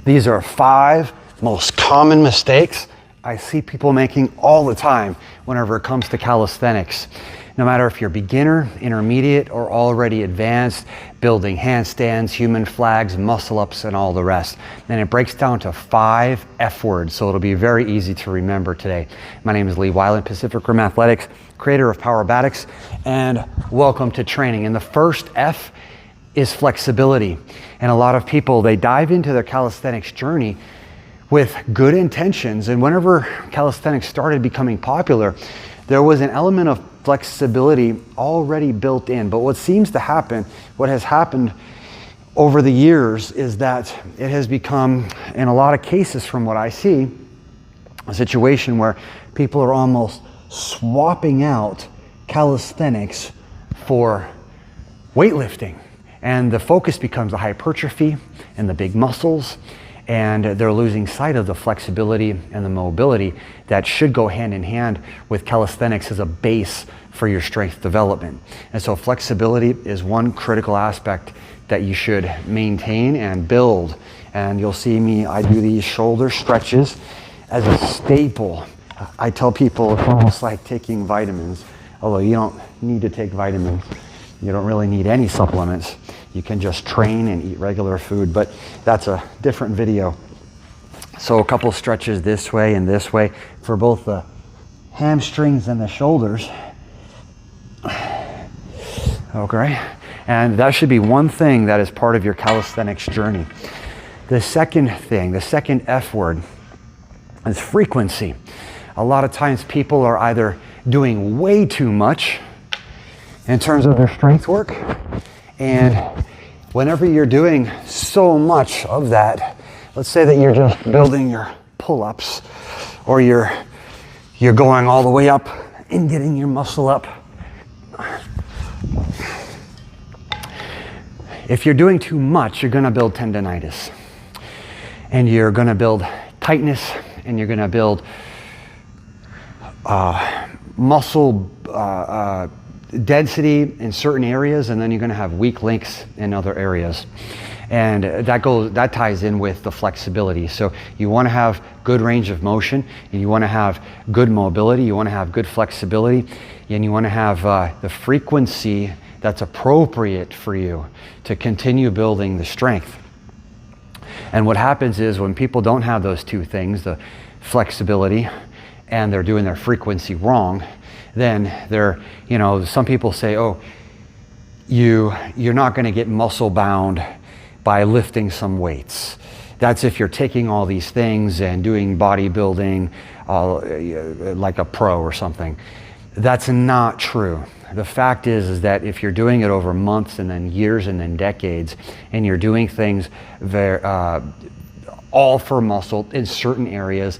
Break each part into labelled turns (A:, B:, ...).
A: These are 5 most common mistakes I see people making all the time whenever it comes to calisthenics. No matter if you're beginner, intermediate, or already advanced, building handstands, human flags, muscle ups, and all the rest. And it breaks down to 5 F words, so it'll be very easy to remember today. My name is Weiland, Pacific Rim Athletics, creator of Powerbatics, and welcome to training. And the first F is flexibility. And a lot of people, they dive into their calisthenics journey with good intentions. And whenever calisthenics started becoming popular, there was an element of flexibility already built in. But what seems to happen, what has happened over the years, is that it has become, in a lot of cases from what I see, a situation where people are almost swapping out calisthenics for weightlifting. And the focus becomes the hypertrophy and the big muscles, and they're losing sight of the flexibility and the mobility that should go hand in hand with calisthenics as a base for your strength development. And so flexibility is one critical aspect that you should maintain and build. And you'll see me, I do these shoulder stretches as a staple. I tell people it's almost like taking vitamins, although you don't need to take vitamins. You don't really need any supplements. You can just train and eat regular food, but that's a different video. So a couple stretches this way and this way for both the hamstrings and the shoulders. Okay, and that should be one thing that is part of your calisthenics journey. The second thing, the second F word, is frequency. A lot of times people are either doing way too much in terms of their strength work, and whenever you're doing so much of that, let's say that you're just building your pull-ups, or you're going all the way up and getting your muscle up. If you're doing too much, you're going to build tendonitis, and you're going to build tightness, and you're going to build muscle density in certain areas, and then you're going to have weak links in other areas. And that ties in with the flexibility. So you want to have good range of motion, and you want to have good mobility, you want to have good flexibility, and you want to have the frequency that's appropriate for you to continue building the strength. And what happens is when people don't have those two things, the flexibility, and they're doing their frequency wrong, then they're, some people say, oh, you're not going to get muscle bound by lifting some weights. That's if you're taking all these things and doing bodybuilding like a pro or something. That's not true. The fact is that if you're doing it over months and then years and then decades, and you're doing things all for muscle in certain areas,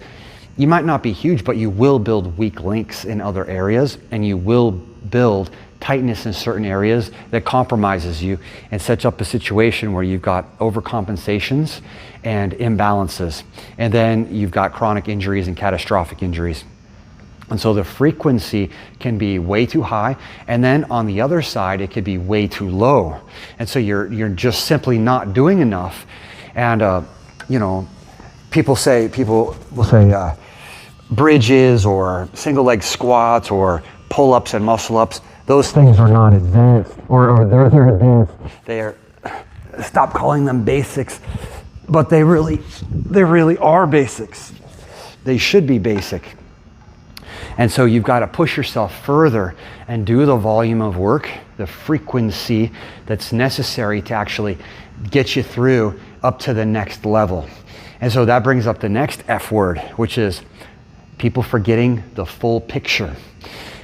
A: you might not be huge, but you will build weak links in other areas, and you will build tightness in certain areas that compromises you and sets up a situation where you've got overcompensations and imbalances. And then you've got chronic injuries and catastrophic injuries. And so the frequency can be way too high, and then on the other side, it could be way too low. And so you're just simply not doing enough. And people will say bridges or single leg squats or pull-ups and muscle-ups. Those things are not advanced, or they're advanced. Stop calling them basics, but they really are basics. They should be basic. And so you've got to push yourself further and do the volume of work, the frequency that's necessary to actually get you through up to the next level. And so that brings up the next F word, which is people forgetting the full picture.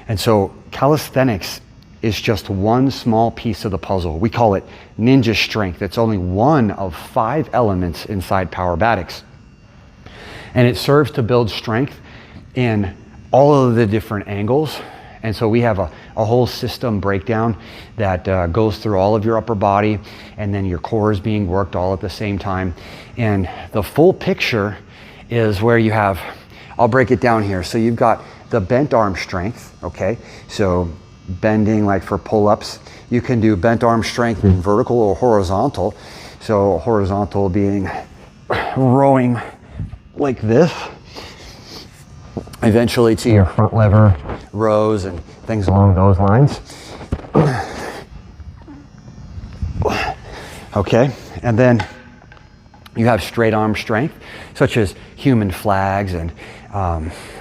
A: And so calisthenics is just one small piece of the puzzle. We call it ninja strength. It's only one of 5 elements inside Powerbatics. And it serves to build strength in all of the different angles. And so we have a whole system breakdown that goes through all of your upper body, and then your core is being worked all at the same time. And the full picture is where you have, I'll break it down here. So you've got the bent arm strength, okay? So bending, like for pull-ups, you can do bent arm strength in vertical or horizontal. So horizontal being rowing like this, eventually to your front lever rows and things along those lines. Okay, and then you have straight arm strength, such as human flags and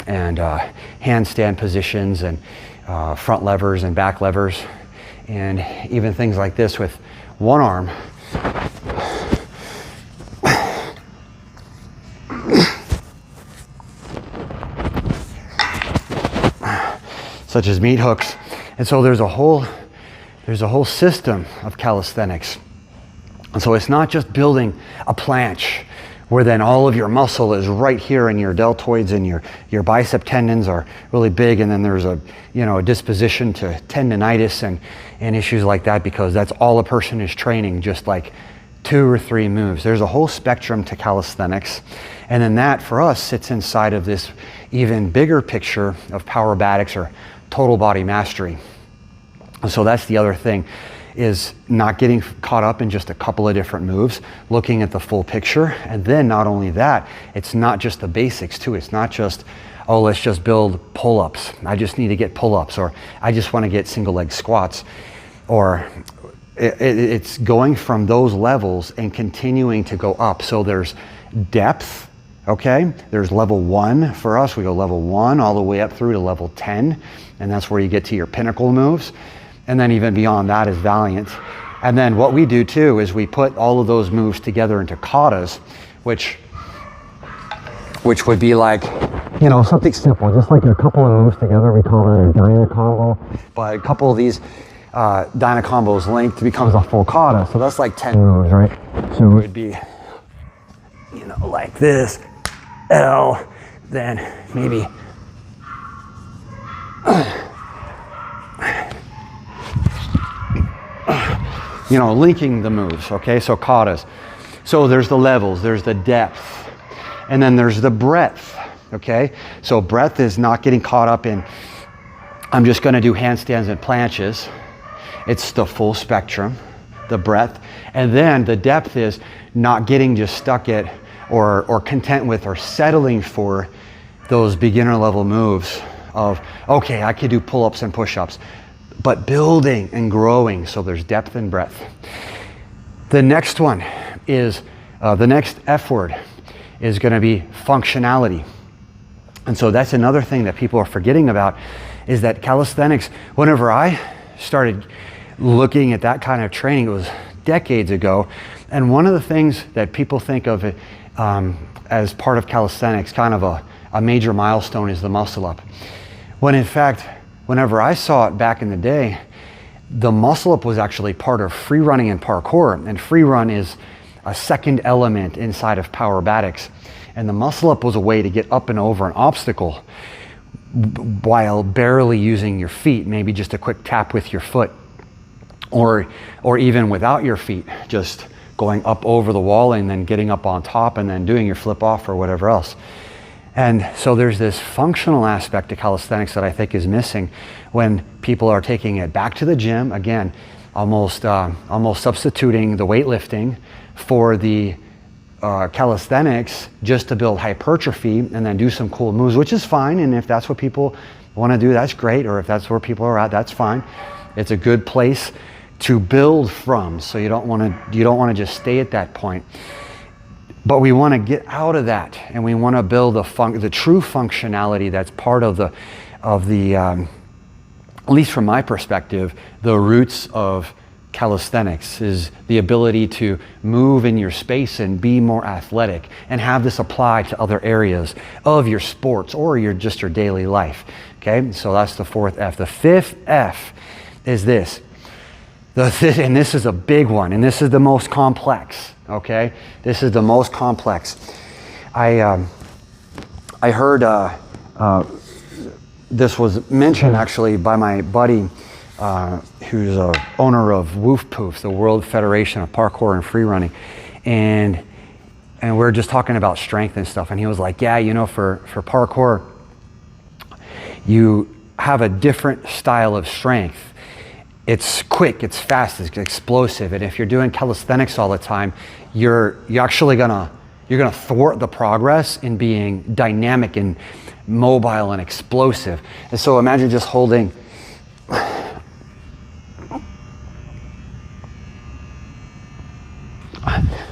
A: handstand positions and front levers and back levers, and even things like this with one arm. Such as meat hooks. And so there's a whole system of calisthenics. And so it's not just building a planche where then all of your muscle is right here and your deltoids and your bicep tendons are really big, and then there's a disposition to tendonitis and issues like that, because that's all a person is training, just like 2 or 3 moves. There's a whole spectrum to calisthenics, and then that for us sits inside of this even bigger picture of Powerbatics or total body mastery. And so that's the other thing, is not getting caught up in just a couple of different moves, looking at the full picture. And then not only that, it's not just the basics too. It's not just, oh, let's just build pull-ups. I just need to get pull-ups, or I just want to get single leg squats. Or it's going from those levels and continuing to go up. So there's depth, okay? There's level 1 for us. We go level 1 all the way up through to level 10. And that's where you get to your pinnacle moves. And then even beyond that is Valiant. And then what we do too is we put all of those moves together into katas, which would be like, something simple, just like a couple of moves together. We call that a dyna combo. But a couple of these dyna combos linked becomes a full kata. So that's like 10 moves, right? So it would be, like this, L, then maybe linking the moves, okay? So katas. So there's the levels, there's the depth, and then there's the breadth, okay? So breadth is not getting caught up in, I'm just gonna do handstands and planches. It's the full spectrum, the breadth. And then the depth is not getting just stuck at or content with or settling for those beginner level moves of, okay, I could do pull-ups and push-ups, but building and growing. So there's depth and breadth. The next one is, the next F word is gonna be functionality. And so that's another thing that people are forgetting about, is that calisthenics, whenever I started looking at that kind of training, it was decades ago. And one of the things that people think of it as part of calisthenics, kind of a major milestone, is the muscle up. When in fact, whenever I saw it back in the day, the muscle up was actually part of free running and parkour. And free run is a second element inside of Powerbatics. And the muscle up was a way to get up and over an obstacle while barely using your feet, maybe just a quick tap with your foot, or even without your feet, just going up over the wall and then getting up on top and then doing your flip off or whatever else. And so there's this functional aspect to calisthenics that I think is missing when people are taking it back to the gym, again, almost substituting the weightlifting for the calisthenics just to build hypertrophy and then do some cool moves, which is fine. And if that's what people want to do, that's great. Or if that's where people are at, that's fine. It's a good place to build from. So you don't want to just stay at that point. But we want to get out of that, and we want to build the true functionality that's part of the at least from my perspective, the roots of calisthenics is the ability to move in your space and be more athletic, and have this apply to other areas of your sports or your daily life. Okay, so that's the 4th F. The 5th F is this. And this is a big one, and this is the most complex. Okay, this is the most complex. I heard this was mentioned actually by my buddy, who's a owner of Woof Poofs, the World Federation of Parkour and Free Running, and we're just talking about strength and stuff, and he was like, yeah, for parkour, you have a different style of strength. It's quick, it's fast, it's explosive. And if you're doing calisthenics all the time, you're actually gonna You're gonna thwart the progress in being dynamic and mobile and explosive. And so imagine just holding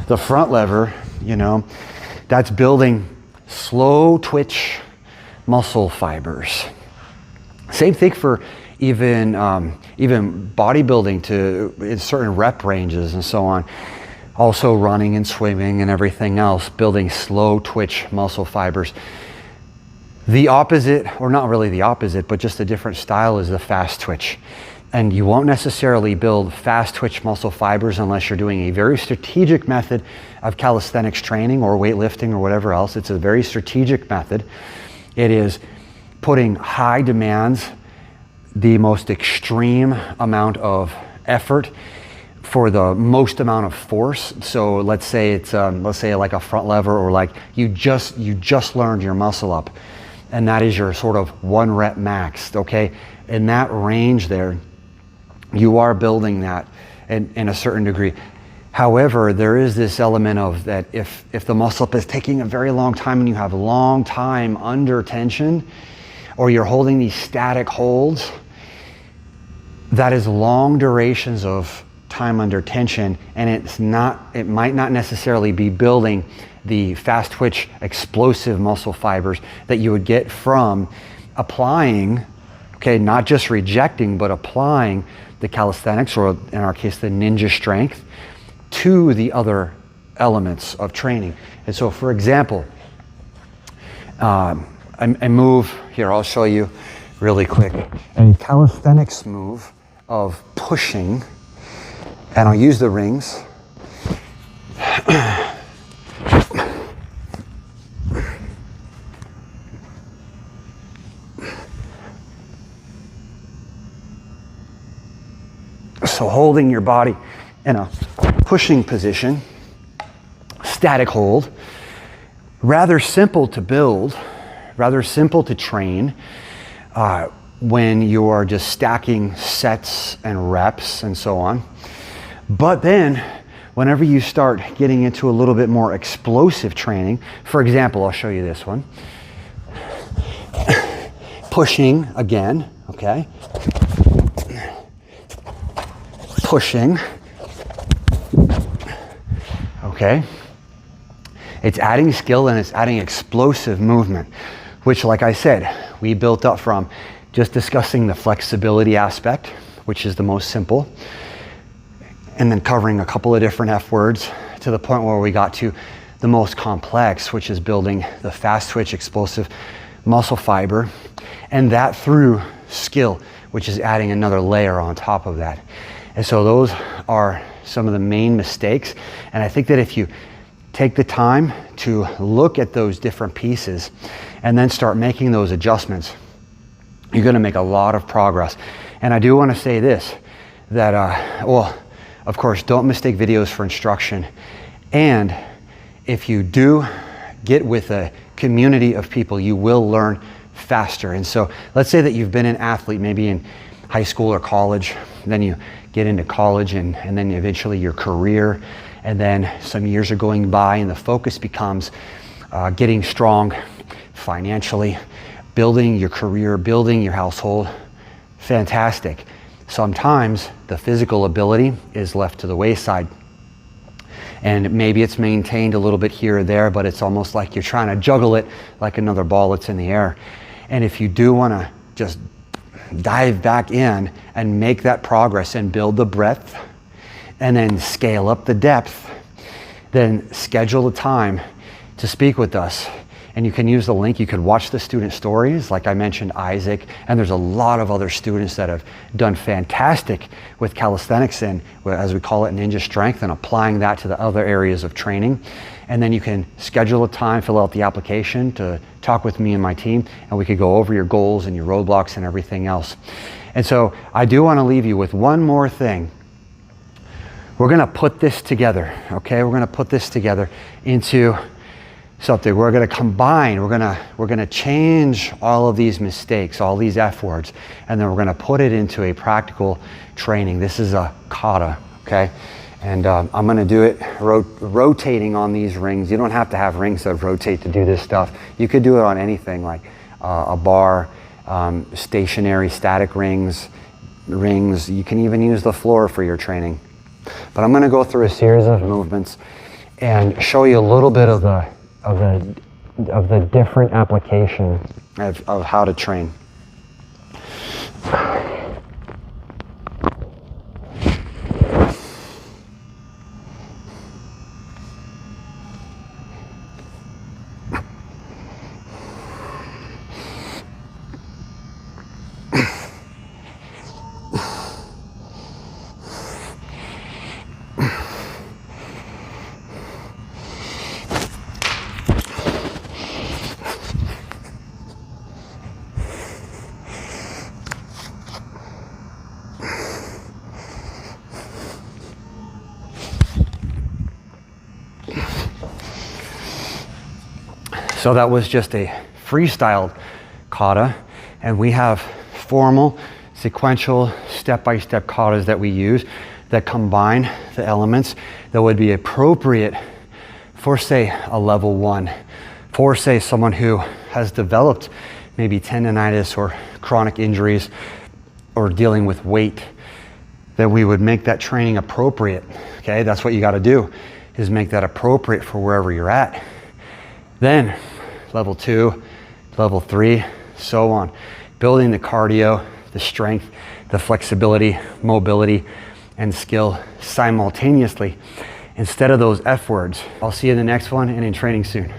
A: the front lever, you know, that's building slow twitch muscle fibers. Same thing for even bodybuilding in certain rep ranges and so on. Also running and swimming and everything else, building slow twitch muscle fibers. The opposite, or not really the opposite, but just a different style, is the fast twitch. And you won't necessarily build fast twitch muscle fibers unless you're doing a very strategic method of calisthenics training or weightlifting or whatever else. It's a very strategic method. It is putting high demands, the most extreme amount of effort for the most amount of force. So let's say it's let's say like a front lever, or like you just learned your muscle up, and that is your sort of 1 rep max. Okay, in that range there, you are building that in a certain degree. However, there is this element of that if the muscle up is taking a very long time and you have a long time under tension, or you're holding these static holds, that is long durations of time under tension, and it might not necessarily be building the fast twitch explosive muscle fibers that you would get from applying, okay, not just rejecting, but applying the calisthenics, or in our case, the ninja strength, to the other elements of training. And so, for example, a move here, I'll show you really quick. A calisthenics move of pushing, and I'll use the rings. So holding your body in a pushing position, static hold, rather simple to build, rather simple to train when you are just stacking sets and reps and so on. But then whenever you start getting into a little bit more explosive training, for example, I'll show you this one. Pushing again, okay? Pushing, okay? It's adding skill and it's adding explosive movement, which, like I said, we built up from just discussing the flexibility aspect, which is the most simple, and then covering a couple of different F words to the point where we got to the most complex, which is building the fast twitch explosive muscle fiber, and that through skill, which is adding another layer on top of that. And so those are some of the main mistakes. And I think that if you take the time to look at those different pieces and then start making those adjustments, you're gonna make a lot of progress. And I do wanna say this, that, well, of course, don't mistake videos for instruction. And if you do get with a community of people, you will learn faster. And so let's say that you've been an athlete, maybe in high school or college, then you get into college and then eventually your career, and then some years are going by and the focus becomes getting strong financially, building your career, building your household. Fantastic. Sometimes the physical ability is left to the wayside, and maybe it's maintained a little bit here or there, but it's almost like you're trying to juggle it like another ball that's in the air. And if you do want to just dive back in and make that progress and build the breadth and then scale up the depth, then schedule a time to speak with us. And you can use the link. You could watch the student stories, like I mentioned Isaac, and there's a lot of other students that have done fantastic with calisthenics and, as we call it, ninja strength, and applying that to the other areas of training. And then you can schedule a time, fill out the application to talk with me and my team, and we could go over your goals and your roadblocks and everything else. And so I do want to leave you with one more thing. We're going to put this together, okay? We're going to put this together into something. We're going to combine, we're going to change all of these mistakes, all these F words, and then we're going to put it into a practical training. This is a kata, okay? And I'm gonna do it rotating on these rings. You don't have to have rings that rotate to do this stuff. You could do it on anything like a bar, stationary static rings. You can even use the floor for your training. But I'm gonna go through a series of movements and show you a little bit of the different application of how to train. So that was just a freestyle kata, and we have formal, sequential, step-by-step katas that we use that combine the elements that would be appropriate for, say, a level 1, for, say, someone who has developed maybe tendonitis or chronic injuries or dealing with weight, that we would make that training appropriate. Okay, that's what you got to do, is make that appropriate for wherever you're at. Then level 2, level 3, so on. Building the cardio, the strength, the flexibility, mobility, and skill simultaneously instead of those F words. I'll see you in the next one and in training soon.